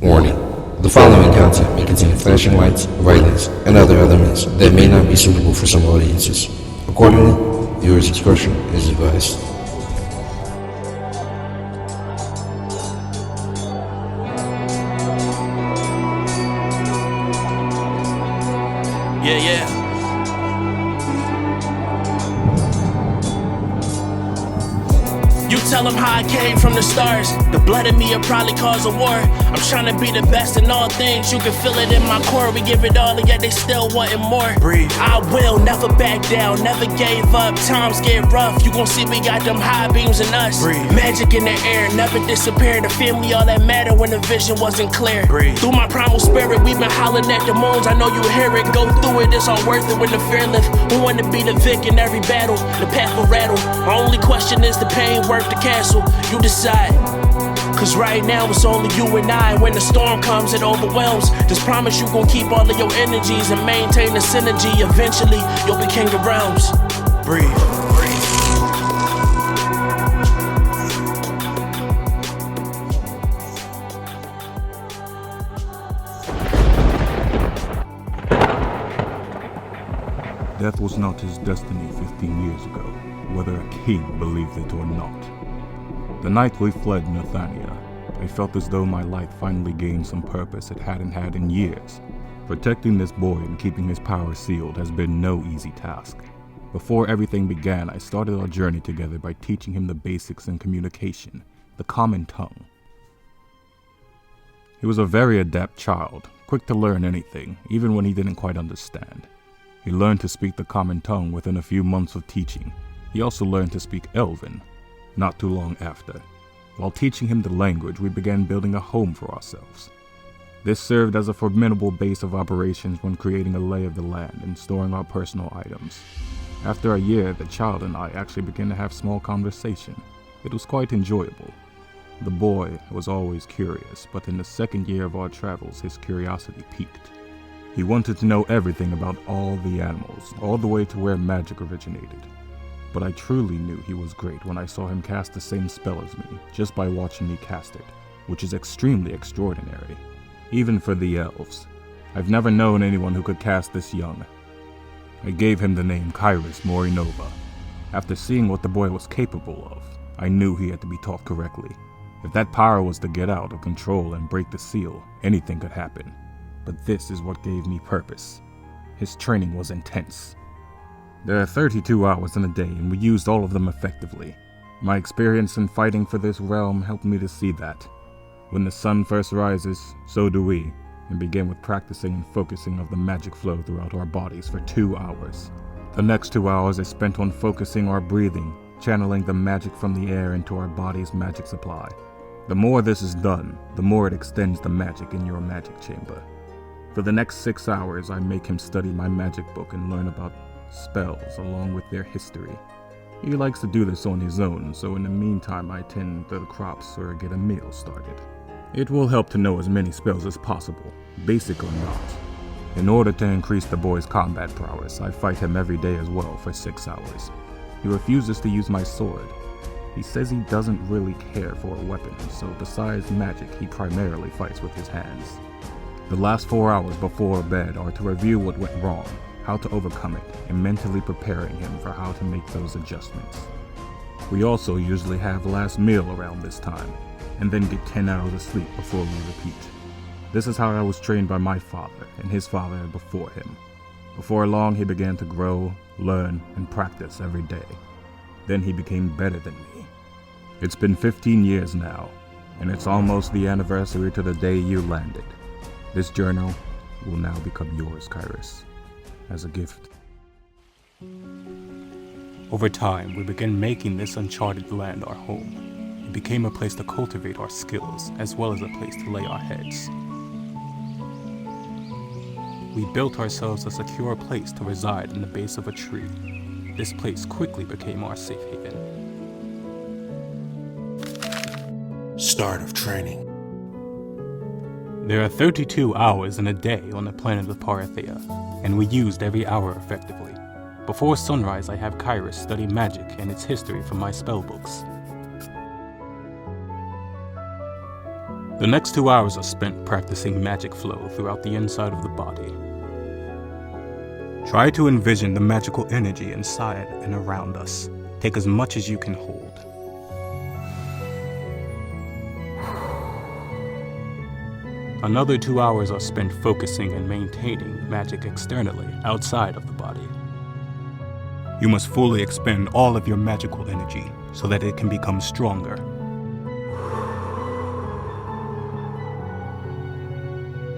Warning. The following content may contain flashing lights, violence, and other elements that may not be suitable for some audiences. Accordingly, viewers' discretion is advised. Yeah. You tell them how I came from the stars. The blood in me will probably cause a war. I'm trying to be the best in all things. You can feel it in my core. We give it all and yet they still wanting more. Breathe. I will never back down, never gave up. Times get rough. You gon' see we got them high beams in us. Breathe. Magic in the air, never disappear. The family all that mattered when the vision wasn't clear. Breathe. Through my primal spirit, we've been hollering at the moons. I know you hear it. Go through it, it's all worth it when the fear lift. We want to be the Vic in every battle. The path will rattle. My only question is the pain worth the castle. You decide. Cause right now it's only you and I. When the storm comes, it overwhelms. Just promise you gon' keep all of your energies and maintain the synergy. Eventually, you'll be king of realms. Breathe. Death was not his destiny 15 years ago, whether a king believed it or not. The night we fled Nathania, I felt as though my life finally gained some purpose it hadn't had in years. Protecting this boy and keeping his power sealed has been no easy task. Before everything began, I started our journey together by teaching him the basics in communication, the common tongue. He was a very adept child, quick to learn anything, even when he didn't quite understand. He learned to speak the common tongue within a few months of teaching. He also learned to speak Elven, not too long after. While teaching him the language, we began building a home for ourselves. This served as a formidable base of operations when creating a lay of the land and storing our personal items. After a year, the child and I actually began to have small conversation. It was quite enjoyable. The boy was always curious, but in the second year of our travels, his curiosity peaked. He wanted to know everything about all the animals, all the way to where magic originated. But I truly knew he was great when I saw him cast the same spell as me, just by watching me cast it, which is extremely extraordinary, even for the elves. I've never known anyone who could cast this young. I gave him the name Khyris Morinova. After seeing what the boy was capable of, I knew he had to be taught correctly. If that power was to get out of control and break the seal, anything could happen. But this is what gave me purpose. His training was intense. There are 32 hours in a day, and we used all of them effectively. My experience in fighting for this realm helped me to see that. When the sun first rises, so do we, and begin with practicing and focusing of the magic flow throughout our bodies for 2 hours. The next 2 hours is spent on focusing our breathing, channeling the magic from the air into our body's magic supply. The more this is done, the more it extends the magic in your magic chamber. For the next 6 hours, I make him study my magic book and learn about spells along with their history. He likes to do this on his own, so in the meantime I tend to the crops or get a meal started. It will help to know as many spells as possible, basic or not. In order to increase the boy's combat prowess, I fight him every day as well for 6 hours. He refuses to use my sword. He says he doesn't really care for a weapon, so besides magic he primarily fights with his hands. The last 4 hours before bed are to review what went wrong, how to overcome it, and mentally preparing him for how to make those adjustments. We also usually have last meal around this time, and then get 10 hours of sleep before we repeat. This is how I was trained by my father and his father before him. Before long he began to grow, learn, and practice every day. Then he became better than me. It's been 15 years now, and it's almost the anniversary to the day you landed. This journal will now become yours, Khyris, as a gift. Over time, we began making this uncharted land our home. It became a place to cultivate our skills, as well as a place to lay our heads. We built ourselves a secure place to reside in the base of a tree. This place quickly became our safe haven. Start of training. There are 32 hours in a day on the planet of Parathea, and we used every hour effectively. Before sunrise, I have Khyris study magic and its history from my spellbooks. The next 2 hours are spent practicing magic flow throughout the inside of the body. Try to envision the magical energy inside and around us. Take as much as you can hold. Another 2 hours are spent focusing and maintaining magic externally, outside of the body. You must fully expend all of your magical energy so that it can become stronger.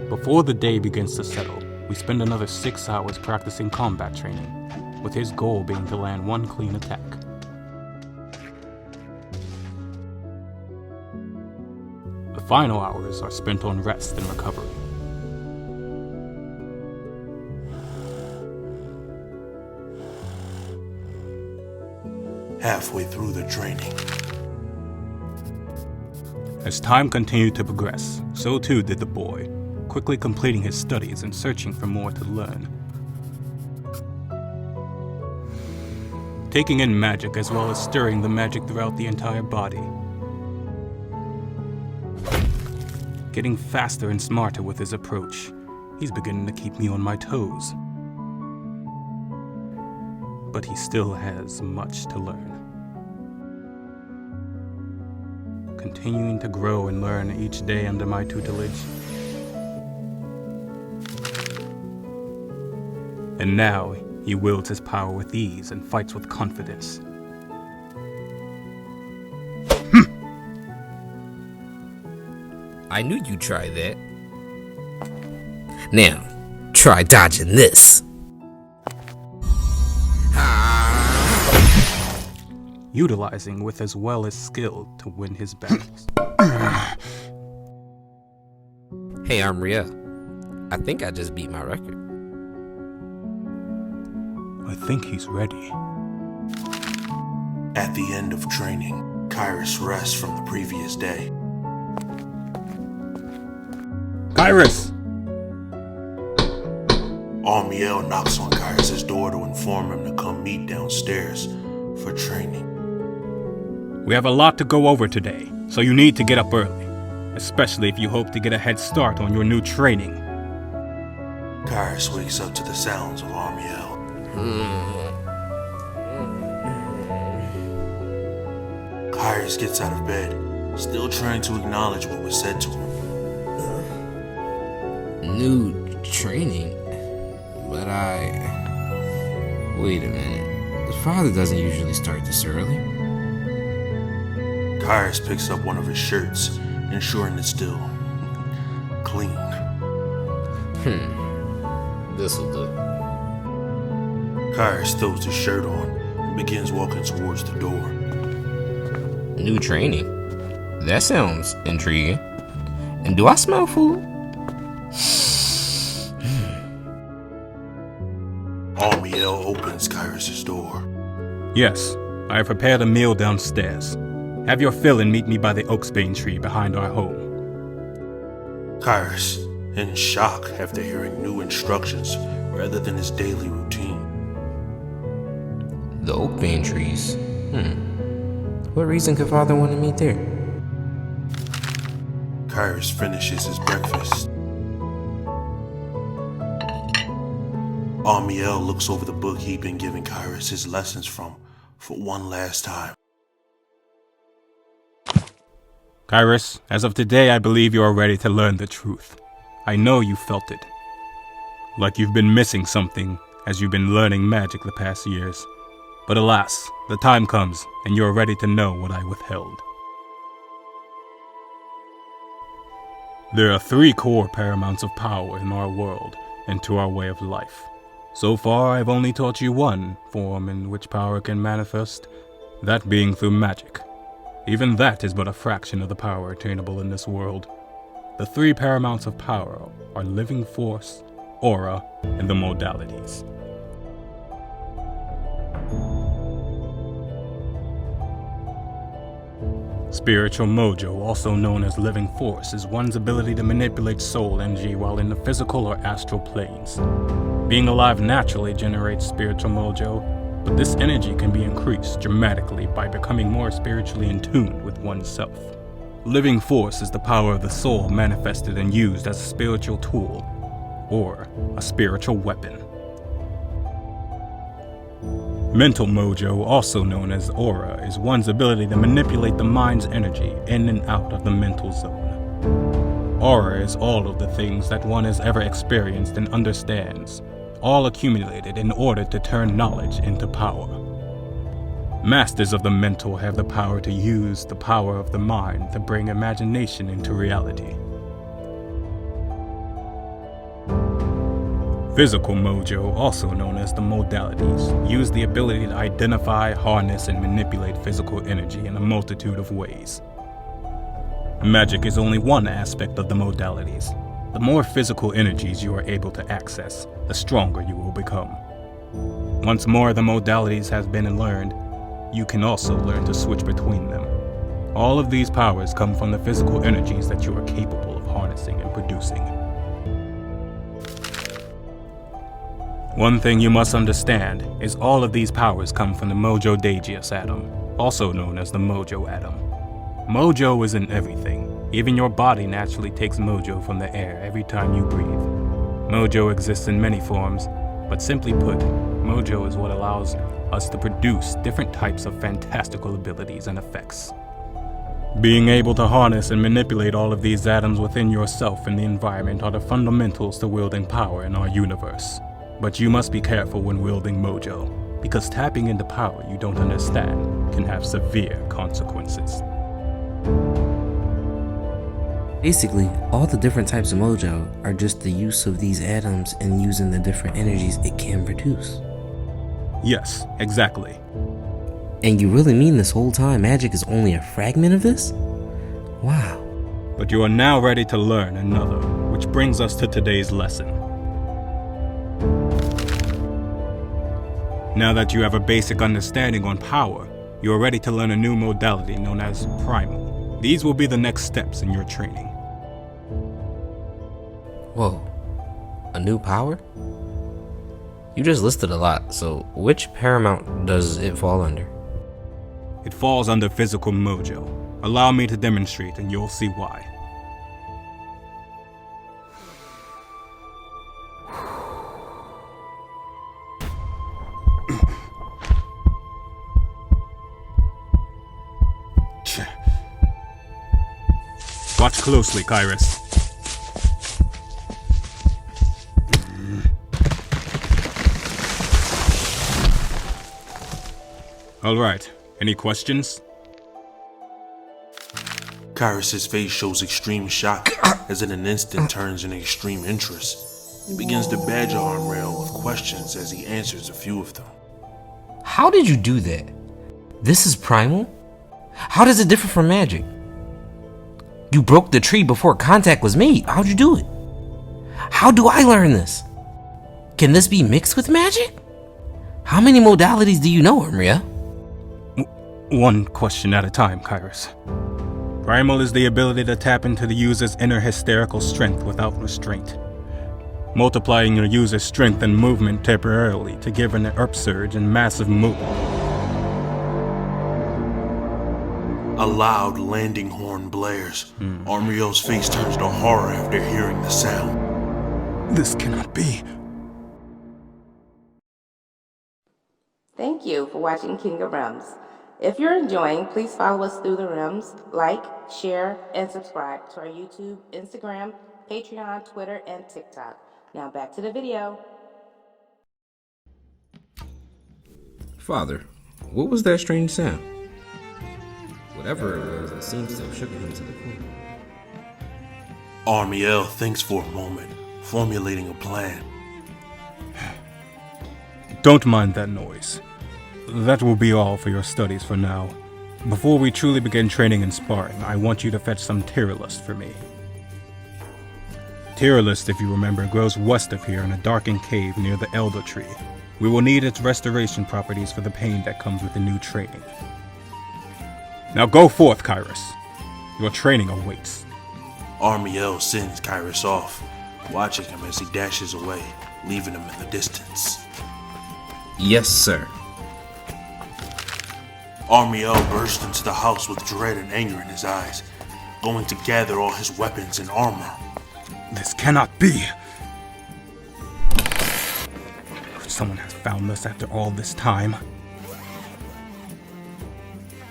Before the day begins to settle, we spend another 6 hours practicing combat training, with his goal being to land one clean attack. The final hours are spent on rest and recovery. Halfway through the training. As time continued to progress, so too did the boy, quickly completing his studies and searching for more to learn. Taking in magic as well as stirring the magic throughout the entire body. Getting faster and smarter with his approach. He's beginning to keep me on my toes. But he still has much to learn. Continuing to grow and learn each day under my tutelage. And now, he wields his power with ease and fights with confidence. I knew you'd try that. Now, try dodging this. Utilizing with as well as skill to win his battles. Hey, Armiel. I think I just beat my record. I think he's ready. At the end of training, Khyris rests from the previous day. Khyris! Armiel knocks on Khyris' door to inform him to come meet downstairs for training. We have a lot to go over today, so you need to get up early, especially if you hope to get a head start on your new training. Khyris wakes up to the sounds of Armiel. Khyris gets out of bed, still trying to acknowledge what was said to him. New training? But wait a minute. The father doesn't usually start this early. Khyris picks up one of his shirts, ensuring it's still clean. This'll do. Khyris throws his shirt on and begins walking towards the door. New training? That sounds intriguing. And do I smell food? Armiel opens Khyris' door. Yes, I have prepared a meal downstairs. Have your fill and meet me by the oaksbane tree behind our home. Khyris, in shock after hearing new instructions rather than his daily routine. The oakbane trees? What reason could father want to meet there? Khyris finishes his breakfast. Armiel looks over the book he'd been giving Khyris his lessons from for one last time. Khyris, as of today, I believe you are ready to learn the truth. I know you felt it. Like you've been missing something as you've been learning magic the past years. But alas, the time comes and you are ready to know what I withheld. There are 3 core paramounts of power in our world and to our way of life. So far, I've only taught you one form in which power can manifest, that being through magic. Even that is but a fraction of the power attainable in this world. The 3 paramounts of power are living force, aura, and the modalities. Spiritual mojo, also known as living force, is one's ability to manipulate soul energy while in the physical or astral planes. Being alive naturally generates spiritual mojo, but this energy can be increased dramatically by becoming more spiritually in tune with oneself. Living force is the power of the soul manifested and used as a spiritual tool, or a spiritual weapon. Mental mojo, also known as aura, is one's ability to manipulate the mind's energy in and out of the mental zone. Aura is all of the things that one has ever experienced and understands, all accumulated in order to turn knowledge into power. Masters of the mental have the power to use the power of the mind to bring imagination into reality. Physical mojo, also known as the modalities, use the ability to identify, harness, and manipulate physical energy in a multitude of ways. Magic is only one aspect of the modalities. The more physical energies you are able to access, the stronger you will become. Once more of the modalities has been learned, you can also learn to switch between them. All of these powers come from the physical energies that you are capable of harnessing and producing. One thing you must understand is all of these powers come from the Mojo Daegeus atom, also known as the Mojo atom. Mojo is in everything. Even your body naturally takes mojo from the air every time you breathe. Mojo exists in many forms, but simply put, mojo is what allows us to produce different types of fantastical abilities and effects. Being able to harness and manipulate all of these atoms within yourself and the environment are the fundamentals to wielding power in our universe. But you must be careful when wielding mojo, because tapping into power you don't understand can have severe consequences. Basically, all the different types of mojo are just the use of these atoms and using the different energies it can produce. Yes, exactly. And you really mean this whole time magic is only a fragment of this? Wow. But you are now ready to learn another, which brings us to today's lesson. Now that you have a basic understanding on power, you are ready to learn a new modality known as primal. These will be the next steps in your training. Whoa. A new power? You just listed a lot, so which paramount does it fall under? It falls under physical mojo. Allow me to demonstrate and you'll see why. Watch closely, Khyris. All right. Any questions? Khyris' face shows extreme shock as in an instant turns into extreme interest. He begins to badger Armiel with questions as he answers a few of them. How did you do that? This is primal? How does it differ from magic? You broke the tree before contact was made. How'd you do it? How do I learn this? Can this be mixed with magic? How many modalities do you know, Armiel? One question at a time, Khyris. Primal is the ability to tap into the user's inner hysterical strength without restraint, multiplying your user's strength and movement temporarily to give an upsurge and massive movement. A loud landing horn blares. Armiel's face turns to horror after hearing the sound. This cannot be. Thank you for watching King of Realms. If you're enjoying, please follow us through the realms, like, share, and subscribe to our YouTube, Instagram, Patreon, Twitter, and TikTok. Now back to the video. Father, what was that strange sound? Whatever it was, it seems to have shook him to the core. Armiel thinks for a moment, formulating a plan. Don't mind that noise. That will be all for your studies for now. Before we truly begin training and sparring, I want you to fetch some Tyrolust for me. Tyrolust, if you remember, grows west of here in a darkened cave near the Elder Tree. We will need its restoration properties for the pain that comes with the new training. Now go forth, Khyris. Your training awaits. Armiel sends Khyris off, watching him as he dashes away, leaving him in the distance. Yes, sir. Armiel bursts into the house with dread and anger in his eyes. going to gather all his weapons and armor. This cannot be. Someone has found us after all this time.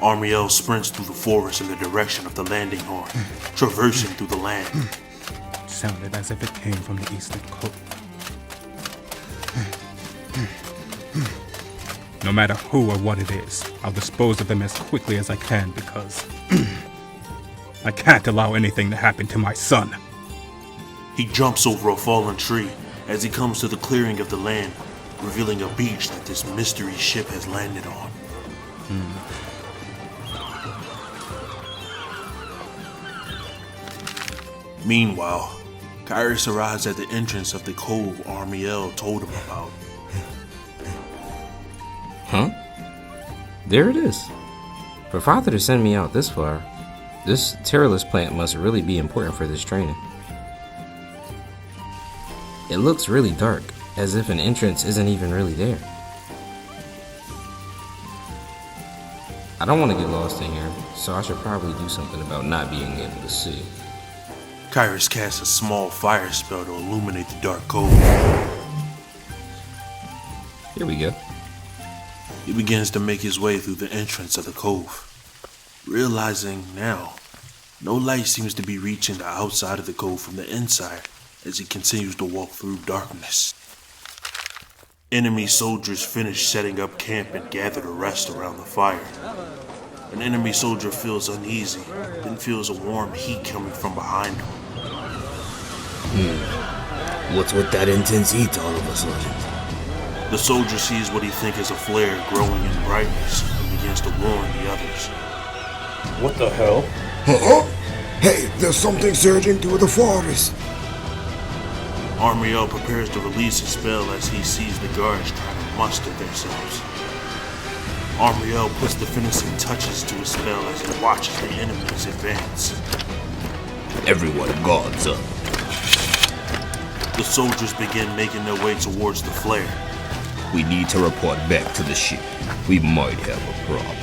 Armiel sprints through the forest in the direction of the landing horn, traversing through the land. It sounded as if it came from the eastern coast. No matter who or what it is, I'll dispose of them as quickly as I can because I can't allow anything to happen to my son. He jumps over a fallen tree as he comes to the clearing of the land, revealing a beach that this mystery ship has landed on. Meanwhile, Khyris arrives at the entrance of the cove Armiel told him about. Huh? There it is. For Father to send me out this far, this tireless plant must really be important for this training. It looks really dark, as if an entrance isn't even really there. I don't want to get lost in here, so I should probably do something about not being able to see. Khyris casts a small fire spell to illuminate the dark cove. Here we go. He begins to make his way through the entrance of the cove, realizing now no light seems to be reaching the outside of the cove from the inside as he continues to walk through darkness. Enemy soldiers finish setting up camp and gather to rest around the fire. An enemy soldier feels uneasy, then feels a warm heat coming from behind him. What's with that intense heat all of a sudden? The soldier sees what he thinks is a flare growing in brightness and begins to warn the others. What the hell? Hey, there's something surging through the forest. Armiel prepares to release a spell as he sees the guards trying to muster themselves. Armiel puts the finishing touches to his spell as he watches the enemies advance. Everyone guards up. The soldiers begin making their way towards the flare. We need to report back to the ship. We might have a problem.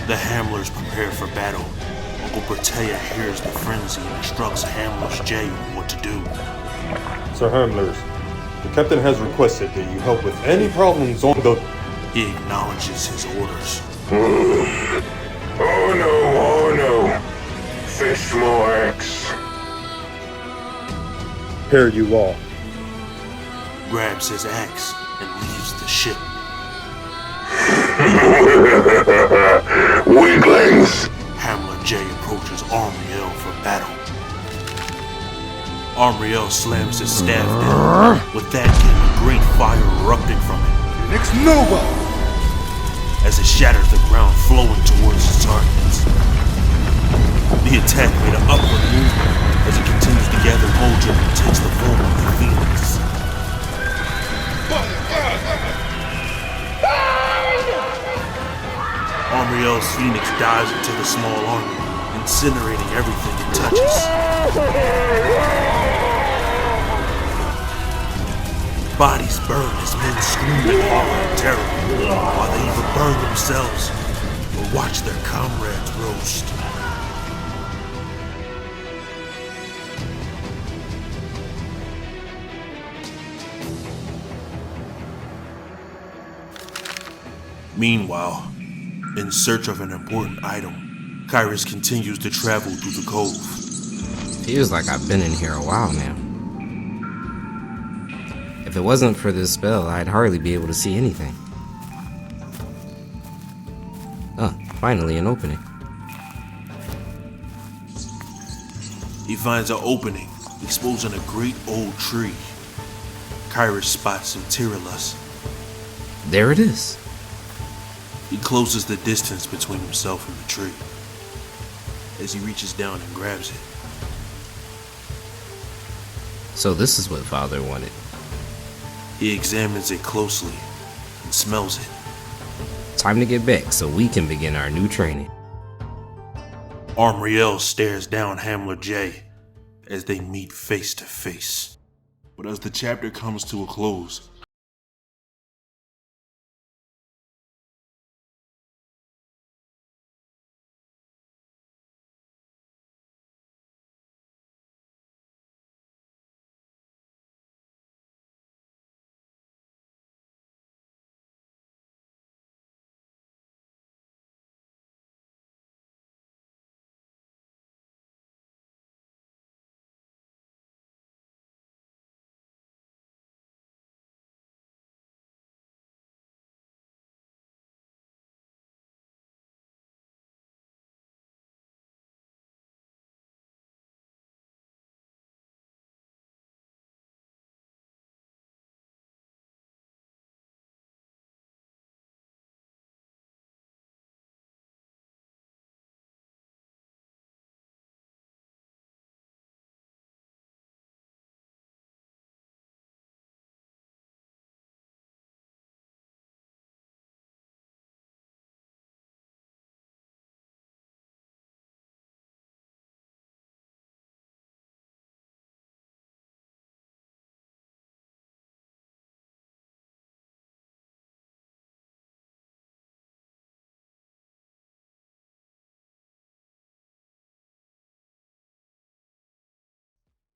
The Hamlers prepare for battle. Uncle Bertea hears the frenzy and instructs Hamler's Jay on what to do. Sir Hamlers, the captain has requested that you help with any problems on the... He acknowledges his orders. Oh no. Fish more eggs. Here you are. Grabs his axe and leaves the ship. Weaklings! Hamler J approaches Armiel for battle. Armiel slams his staff down. With that came a great fire erupting from it. Next Nova! As it shatters the ground, flowing towards his targets. The attack made an upward movement as it continues to gather mojo and takes the form of the Phoenix. Armiel's Phoenix dives into the small army, incinerating everything it touches. Bodies burn as men scream in horror and terror, while they either burn themselves or watch their comrades roast. Meanwhile, in search of an important item, Khyris continues to travel through the cove. Feels like I've been in here a while now. If it wasn't for this spell, I'd hardly be able to see anything. Finally an opening. He finds an opening, exposing a great old tree. Khyris spots some Tyrillus. There it is. He closes the distance between himself and the tree as he reaches down and grabs it. So this is what Father wanted. He examines it closely and smells it. Time to get back so we can begin our new training. Armiel stares down Hamler J as they meet face to face. But as the chapter comes to a close,